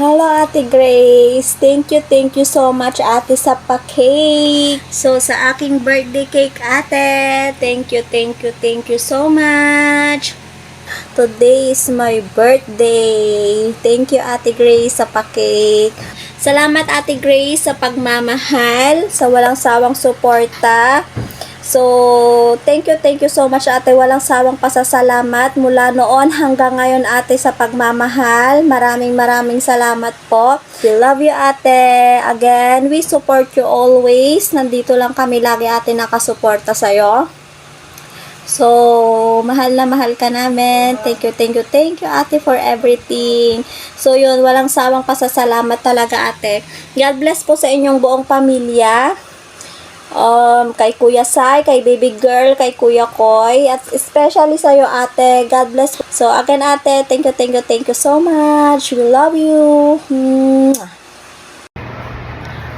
Hello, Ate Grace. Thank you so much, Ate, sa pa-cake. So, sa aking birthday cake, Ate, thank you so much. Today is my birthday. Thank you, Ate Grace, sa pa-cake. Salamat, Ate Grace, sa pagmamahal, sa walang sawang suporta. So, thank you so much, Ate. Walang sawang pasasalamat mula noon hanggang ngayon, Ate, sa pagmamahal. Maraming salamat po. We love you, Ate. Again, we support you always. Nandito lang kami lagi, Ate, nakasuporta sa'yo. So, mahal na mahal ka namin. Thank you, Ate, for everything. So, yun, walang sawang pasasalamat talaga, Ate. God bless po sa inyong buong pamilya. Kay Kuya Sai, kay Baby Girl, kay Kuya Koy, at especially sa'yo, Ate. God bless. So, again, Ate, thank you so much. We love you.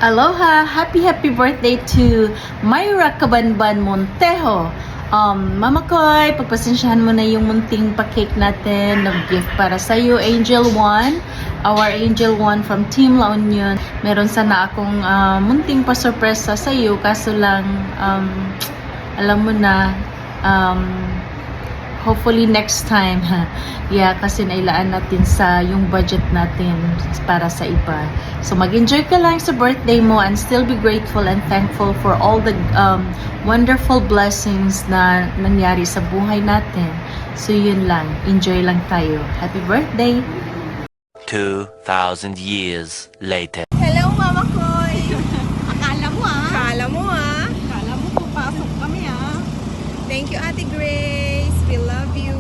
Aloha! Happy birthday to Myra Cabanban Montejo. Mama Koy, pagpasensyahan mo na yung munting pa-cake natin ng gift para sa'yo, Angel One. Our Angel One from Team La Union. Meron sana akong munting pa-surpresa sa'yo, kaso lang, alam mo na, hopefully next time. Yeah, kasi nailaan natin sa yung budget natin para sa iba. So mag-enjoy ka lang sa birthday mo and still be grateful and thankful for all the wonderful blessings na nangyari sa buhay natin. So yun lang, enjoy lang tayo. Happy birthday! 2,000 years later. Hello, Mama Koy! Akala mo Akala mo pupasok kami Thank you, Ate Grace. We love you.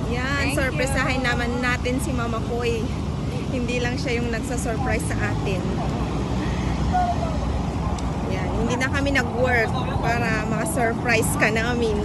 Yan, surprisahin naman natin si Mama Koy. Hindi lang siya yung nagsa-surprise sa atin. Yan, hindi na kami nag-work para maka-surprise ka namin.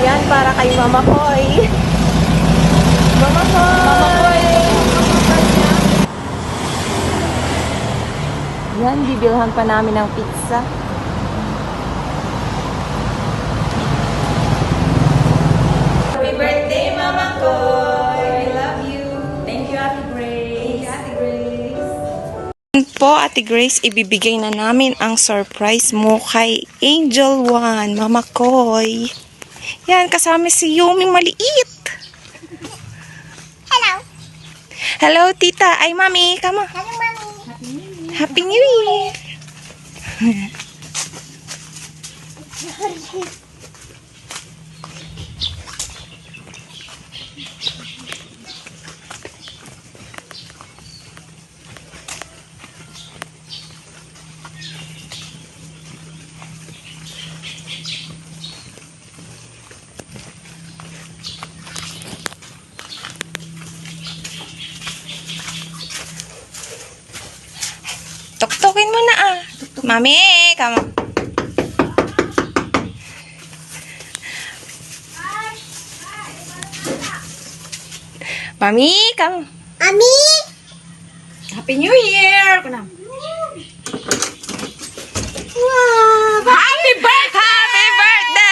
Yan, para kay Mama Koy. Mama Koy! Yan, bibilhan pa namin ng pizza. Happy birthday, Mama Koy! I love you. Thank you, Ate Grace. Thank you, Ate Grace. Po, Ate Grace, ibibigay na namin ang surprise mo kay Angel One, Mama Koy. Yan, kasama si Yumi maliit. Hello. Hello, Tita. Ay, Mami. Come on. Hello, Mommy. Happy New Year. Tuktukin mo na Mami, come on. Mami, come on. Mommy. Happy New Year! Wow. Happy birthday! Happy birthday!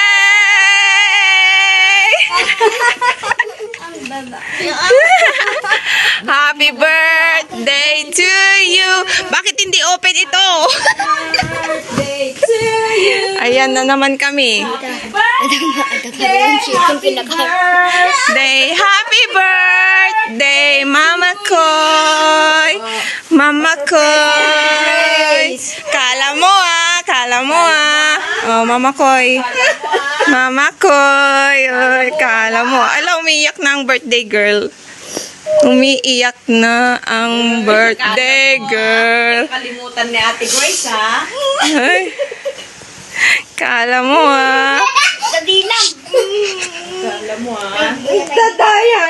Happy birthday to you! Bakit hindi open ito? Birthday to you! Ayan na naman kami. Happy birthday, Mama Koy! Mama Koy! Kala mo Oh, Mama Koy. Mama Koy. Oh, kala mo. Ala, umiiyak na ang birthday girl. Umiiyak na ang birthday girl. Kalimutan ni Ate Grace, Ay. Kala mo Dali lang. Kala mo Dadaya.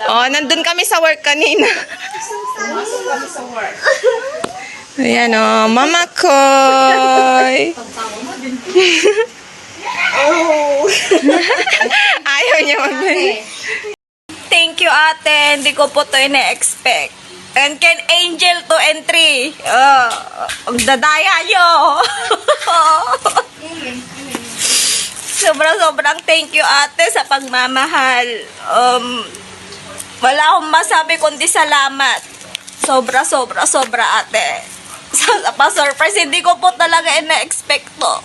O, nandun kami sa work kanina. Ayan o, Mama Koy. Ayaw niya magbili. Thank you, ate. Hindi ko po ito ina-expect. And can Angel 2 and 3. Ang dadaya nyo. Sobrang thank you, ate, sa pagmamahal. Wala akong masabi kundi salamat. Sobra, ate. Sa pa-surprise, hindi ko po talaga ina-expect to.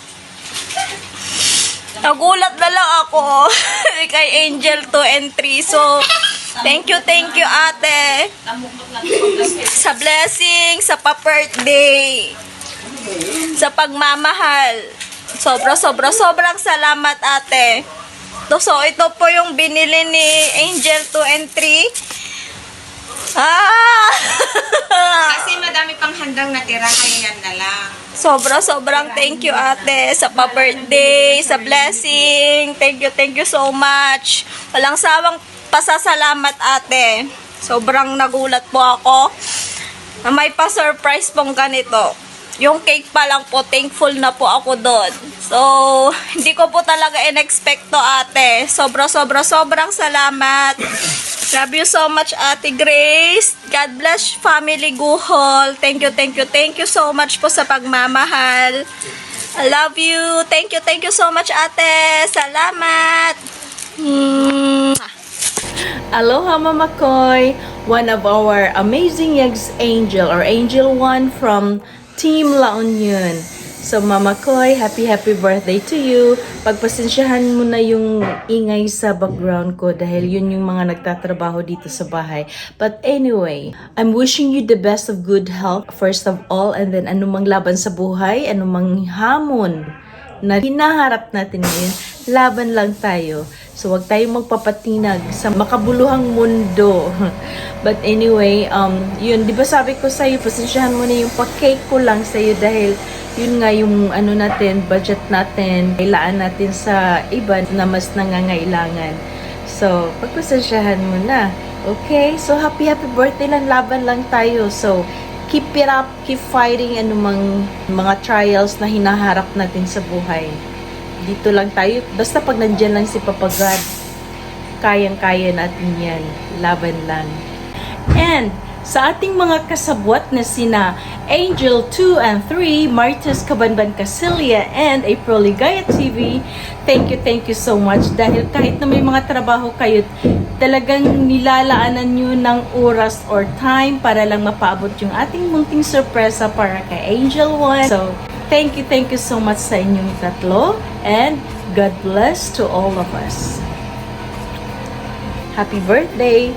Nagulat na lang ako kay Angel 2 and 3. So, thank you, ate. Sa blessing, sa pa-birthday, sa pagmamahal. Sobrang salamat, ate. So, ito po yung binili ni Angel 2 and 3. Kasi madami pang handang natira, kaya yan na lang. Sobrang thank you, ate, sa pa-birthday, sa blessing. Thank you so much. Walang sawang pasasalamat, ate. Sobrang nagulat po ako na may pa-surprise pong ganito. Yung cake pa lang po, thankful na po ako doon. So, hindi ko po talaga in-expect to, ate. Sobrang salamat. Love you so much, Ate Grace. God bless family Guhol. Thank you so much po sa pagmamahal. I love you. Thank you so much, ate. Salamat. Aloha Mama Koy, one of our amazing angel or Angel 1 from Team La Union. So Mama Koy, happy birthday to you. Pagpasensyahan mo na yung ingay sa background ko dahil yun yung mga nagtatrabaho dito sa bahay. But anyway, I'm wishing you the best of good health first of all, and then anumang laban sa buhay, anumang hamon na hinaharap natin ngayon, laban lang tayo. So, wag tayong magpapatinag sa makabuluhang mundo. But anyway, yun, di ba sabi ko sa'yo, pasensyahan mo na yung pa-cake ko lang sa'yo dahil yun nga yung ano natin, budget natin, kailangan natin sa iba na mas nangangailangan. So, pagpasensyahan mo na. Okay? So, happy birthday lang, laban lang tayo. So, keep it up, keep fighting anumang mga trials na hinaharap natin sa buhay. Dito lang tayo. Basta pag nandyan lang si Papa God, kayang-kaya natin yan. Laban lang. And sa ating mga kasabwat na sina Angel 2 and 3, Marites Cabanban Casilia, and April Ligaya TV, thank you so much. Dahil kahit na may mga trabaho kayo, talagang nilalaanan nyo ng oras or time para lang mapaabot yung ating munting sorpresa para kay Angel 1. So, thank you so much sa inyong tatlo, and God bless to all of us. Happy birthday!